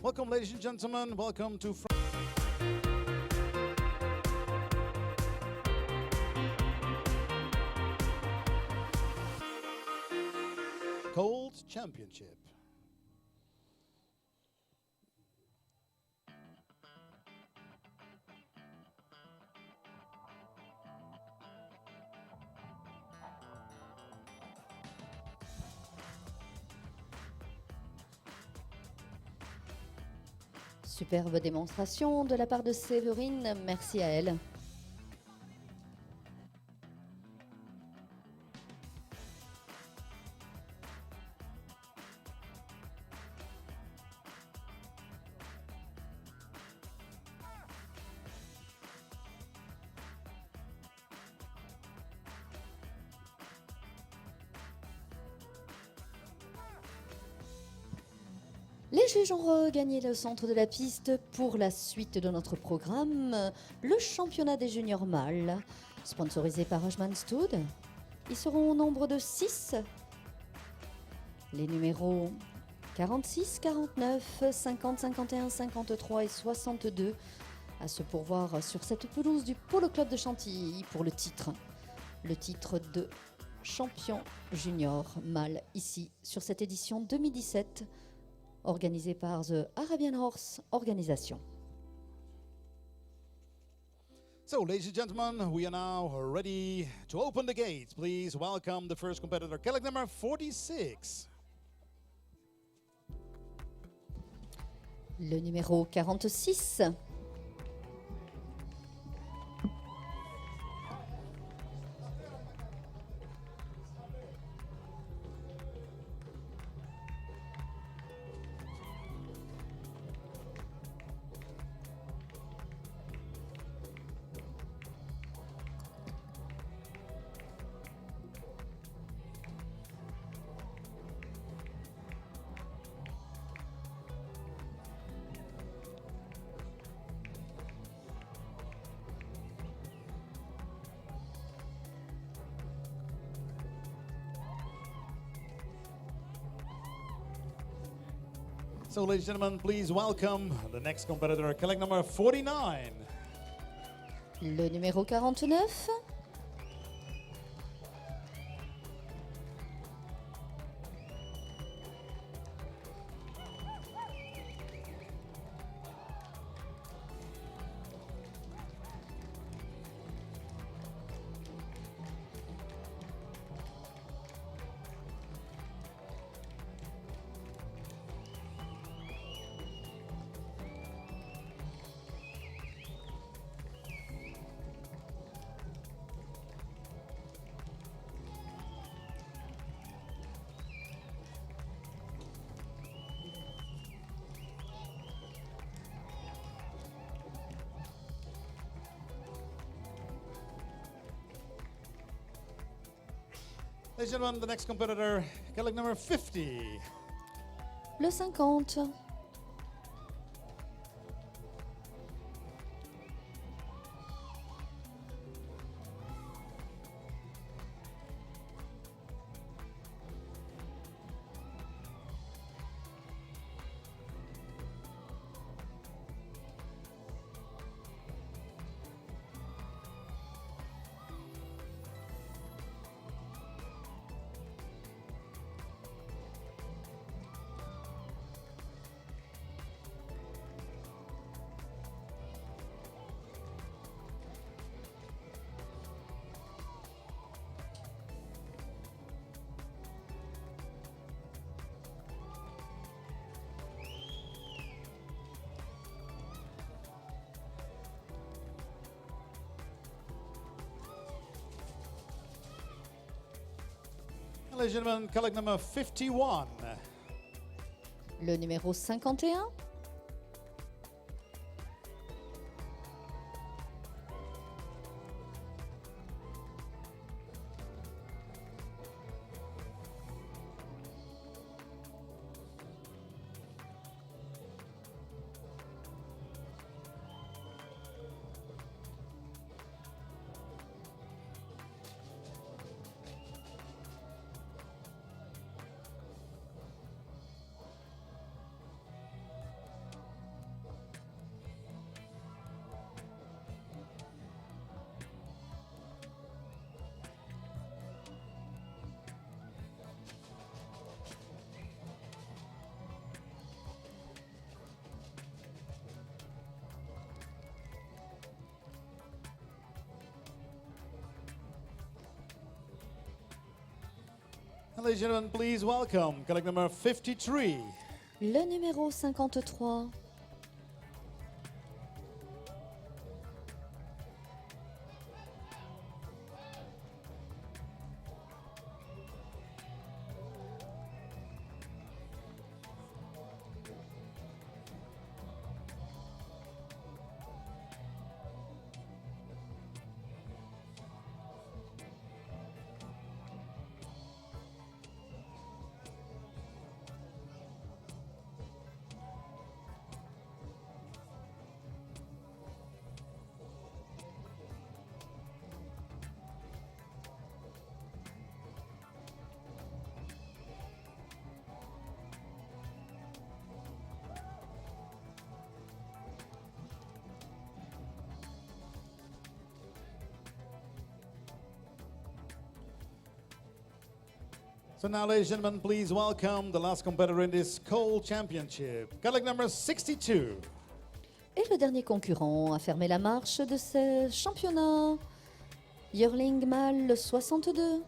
Welcome, ladies and gentlemen. Welcome to Cold Championship. Superbe démonstration de la part de Séverine, merci à elle. Les juges ont regagné le centre de la piste pour la suite de notre programme, le championnat des juniors mâles, sponsorisé par Hajman Stud. Ils seront au nombre de 6. Les numéros 46, 49, 50, 51, 53 et 62 à se pourvoir sur cette pelouse du Polo Club de Chantilly pour le titre de champion junior mâle ici sur cette édition 2017 organisée par The Arabian Horse Organisation. So, ladies and gentlemen, we are now ready to open the gates. Please welcome the first competitor, Kellock number 46. Le numéro 46. So, ladies and gentlemen, please welcome the next competitor, Kellock number 49. Le numéro 49. Ladies and gentlemen, the next competitor, Kellock number 50. Le 50. Ladies and gentlemen, Kellock number 51. Le numéro 51. Ladies and gentlemen, please welcome colleague number 53. Le numéro 53. So now, ladies and gentlemen, please welcome the last competitor in this Cole Championship, colleague number 62. Et le dernier concurrent a fermé la marche de ce championnat. Yearling Mâle 62.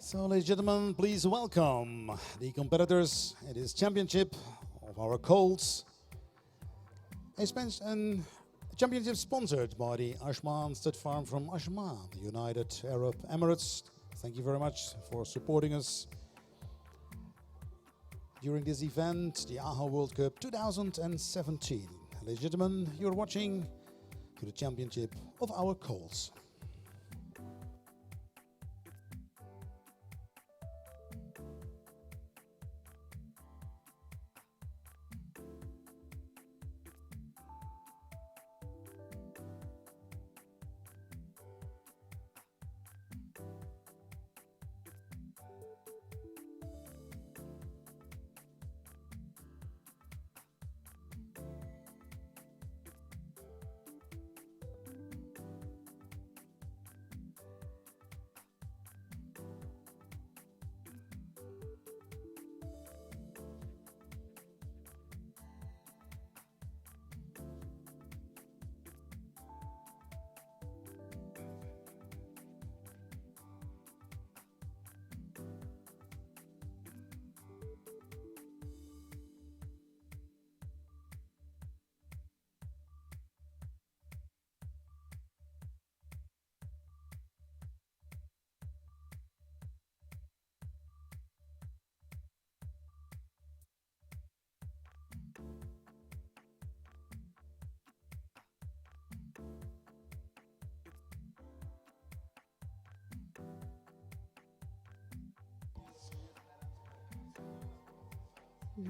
So, ladies and gentlemen, please welcome the competitors in this championship of our Colts. A championship sponsored by the Ashman Stud Farm from Ashman, the United Arab Emirates. Thank you very much for supporting us during this event, the AHA World Cup 2017. Ladies and gentlemen, you're watching to the championship of our Colts.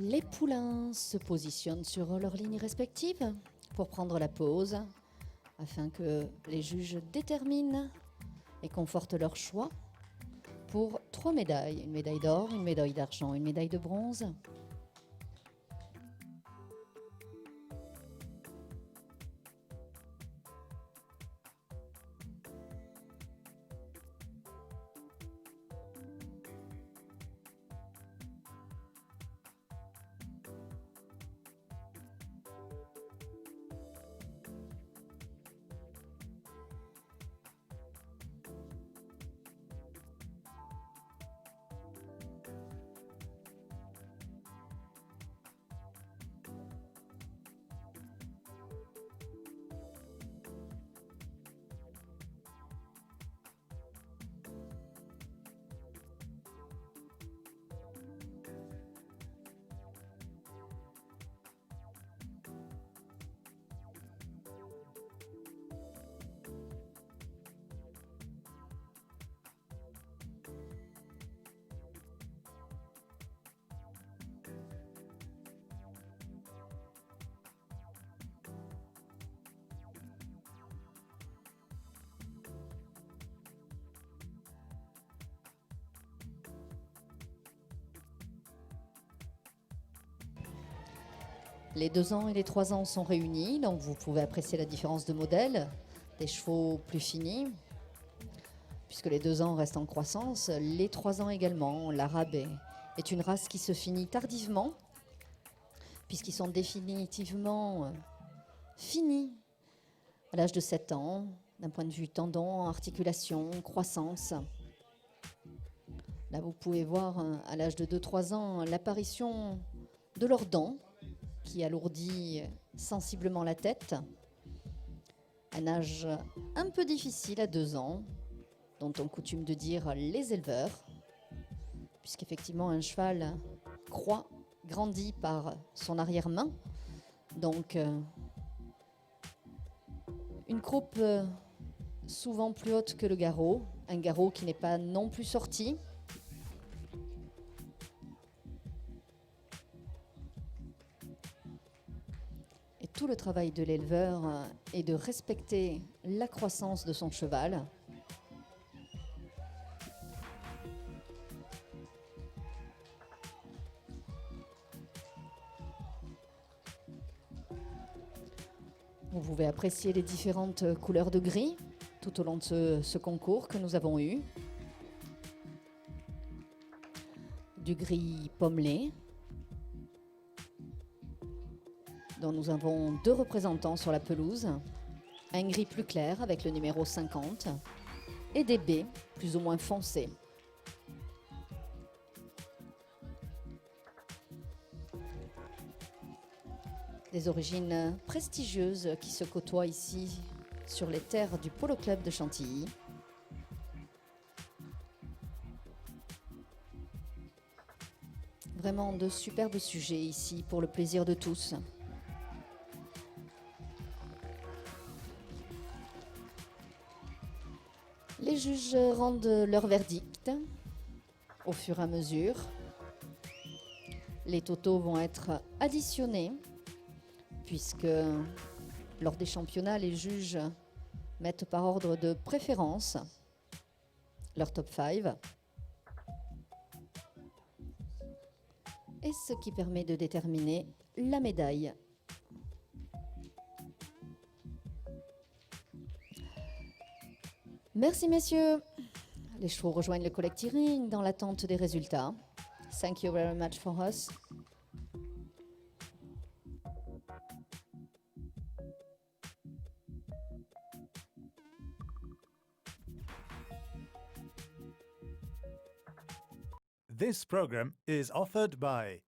Les poulains se positionnent sur leurs lignes respectives pour prendre la pause afin que les juges déterminent et confortent leur choix pour 3 médailles. Une médaille d'or, une médaille d'argent, une médaille de bronze. Les 2 ans et les 3 ans sont réunis, donc vous pouvez apprécier la différence de modèle, des chevaux plus finis, puisque les 2 ans restent en croissance, les 3 ans également. L'arabe est une race qui se finit tardivement, puisqu'ils sont définitivement finis à l'âge de 7 ans, d'un point de vue tendon, articulation, croissance. Là, vous pouvez voir à l'âge de 2-3 ans l'apparition de leurs dents, qui alourdit sensiblement la tête. Un âge un peu difficile à 2 ans, dont on coutume de dire les éleveurs, puisqu'effectivement un cheval croît, grandit par son arrière-main. Donc une croupe souvent plus haute que le garrot, un garrot qui n'est pas non plus sorti. Et tout le travail de l'éleveur est de respecter la croissance de son cheval. Vous pouvez apprécier les différentes couleurs de gris tout au long de ce concours que nous avons eu. Du gris pommelé, dont nous avons 2 représentants sur la pelouse. Un gris plus clair avec le numéro 50 et des baies plus ou moins foncées. Des origines prestigieuses qui se côtoient ici sur les terres du Polo Club de Chantilly. Vraiment de superbes sujets ici pour le plaisir de tous. Les juges rendent leur verdict au fur et à mesure. Les totaux vont être additionnés, puisque lors des championnats, les juges mettent par ordre de préférence leur top 5. Et ce qui permet de déterminer la médaille. Merci messieurs. Les chevaux rejoignent le collecting dans l'attente des résultats. Thank you very much for us. This program is offered by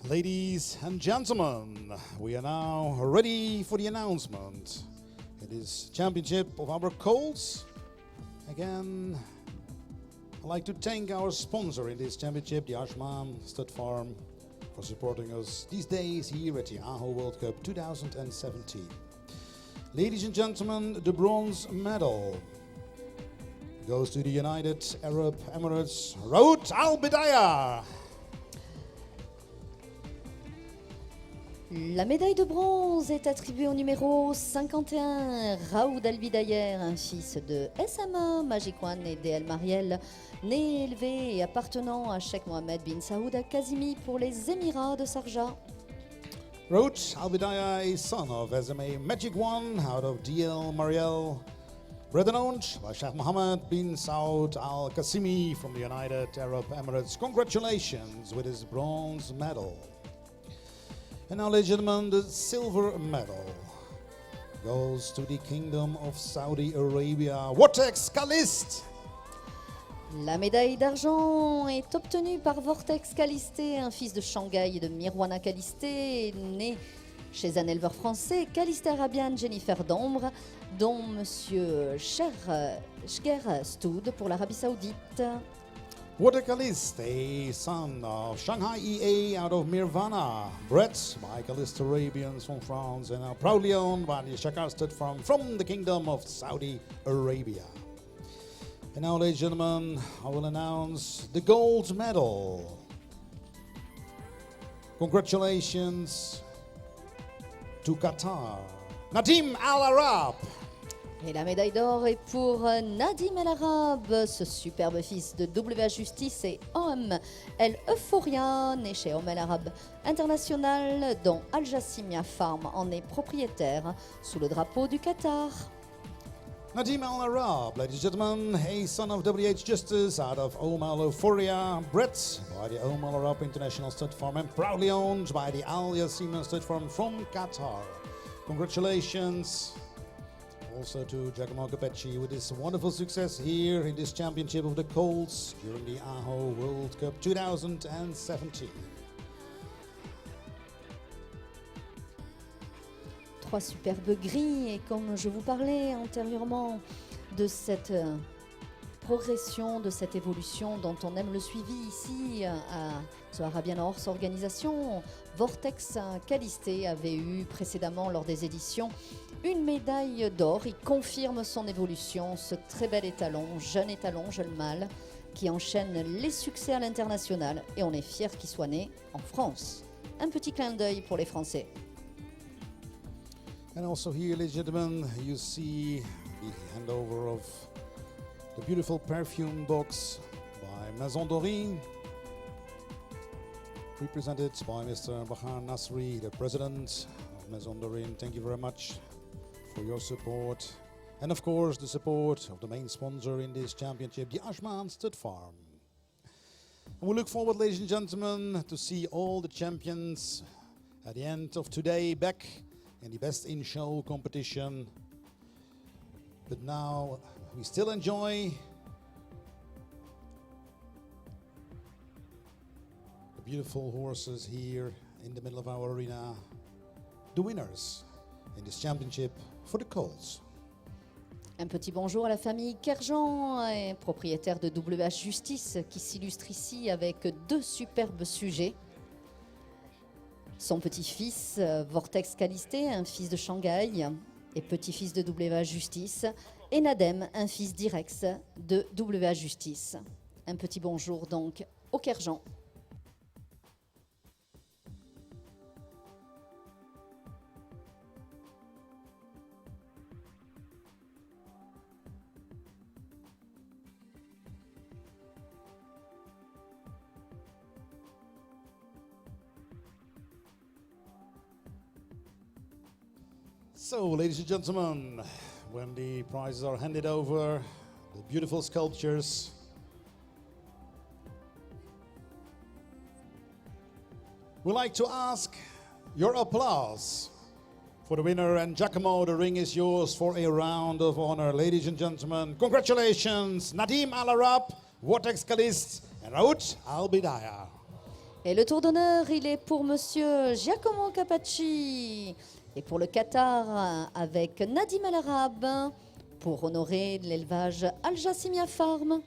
Ladies and gentlemen, we are now ready for the announcement. It is championship of our colts. Again, I'd like to thank our sponsor in this championship, the Ashman Stud Farm, for supporting us these days here at the Aho World Cup 2017. Ladies and gentlemen, the bronze medal goes to the United Arab Emirates, Raoud Al Bidaya. La médaille de bronze est attribuée au numéro 51, Raoud Al-Bidayer, un fils de SMA, Magic One et DL Mariel, né, élevé et appartenant à Sheikh Mohammed bin Saoud Al Kazimi pour les Émirats de Sharjah. Raoud Al Bidaya is son of SMA Magic One out of DL Mariel, bred and owned by Sheikh Mohammed bin Saud Al Qasimi from the United Arab Emirates. Congratulations with his bronze medal. And now, ladies and gentlemen, the silver medal goes to the Kingdom of Saudi Arabia. Vortex Kalist. La médaille d'argent est obtenue par Vortex Kalisté, un fils de Shanghai et de Mirwana Kalisté, né chez un éleveur français, Kalisté Arabian Jennifer d'Ombre, dont Monsieur Shger Stoud pour l'Arabie Saoudite. Vortex Kalist, a son of Shanghai EA out of Mirvana, bred by Kalist Arabians from France and proudly owned by the Shakar Stud Farm from the Kingdom of Saudi Arabia. And now, ladies and gentlemen, I will announce the gold medal. Congratulations to Qatar, Nadim Al Arab. Et la médaille d'or est pour Nadim El Arab, ce superbe fils de WA Justice et OM El Euphoria, né chez OM El Arab International, dont Al Jassimia Farm en est propriétaire, sous le drapeau du Qatar. Nadim Al Arab, ladies and gentlemen, a son of WH Justice out of OM El Euphoria, bred by the OM El Arab International Stud Farm and proudly owned by the Al Jassimia Stud Farm from Qatar. Congratulations also to Giacomo Capecci with his wonderful success here in this championship of the Colts during the Aho World Cup 2017. Trois superbes grilles, et comme je vous parlais antérieurement de cette progression, de cette évolution dont on aime le suivi ici à The Arabian Horse Organisation, Vortex Kalisté avait eu précédemment lors des éditions une médaille d'or. Il confirme son évolution, ce très bel étalon, jeune mâle, qui enchaîne les succès à l'international, et on est fiers qu'il soit né en France. Un petit clin d'œil pour les Français. And also here, ladies and gentlemen, you see the handover of the beautiful perfume box by Maison Dorine, represented by Mr. Bahar Nasri, the president of Maison Dorine. Thank you very much for your support. And of course, the support of the main sponsor in this championship, the Ashman Stud Farm. And we look forward, ladies and gentlemen, to see all the champions at the end of today back in the Best in Show competition. But now we still enjoy the beautiful horses here in the middle of our arena, the winners in this championship for the Colts. Un petit bonjour à la famille Kerjan, propriétaire de WH Justice, qui s'illustre ici avec deux superbes sujets. Son petit-fils, Vortex Kalisté, un fils de Shanghai et petit-fils de WH Justice, et Nadem, un fils d'Irex de WH Justice. Un petit bonjour donc au Kerjan. So, ladies and gentlemen, when the prizes are handed over, the beautiful sculptures, we'd like to ask your applause for the winner. And Giacomo, the ring is yours for a round of honor. Ladies and gentlemen, congratulations, Nadim Al Arab, Vortex Kalist, and Raoud Al Bidaya. Et le tour d'honneur, il est pour monsieur Giacomo Capacci. Et pour le Qatar, avec Nadim El Arab, pour honorer l'élevage Al Jassimia Farm.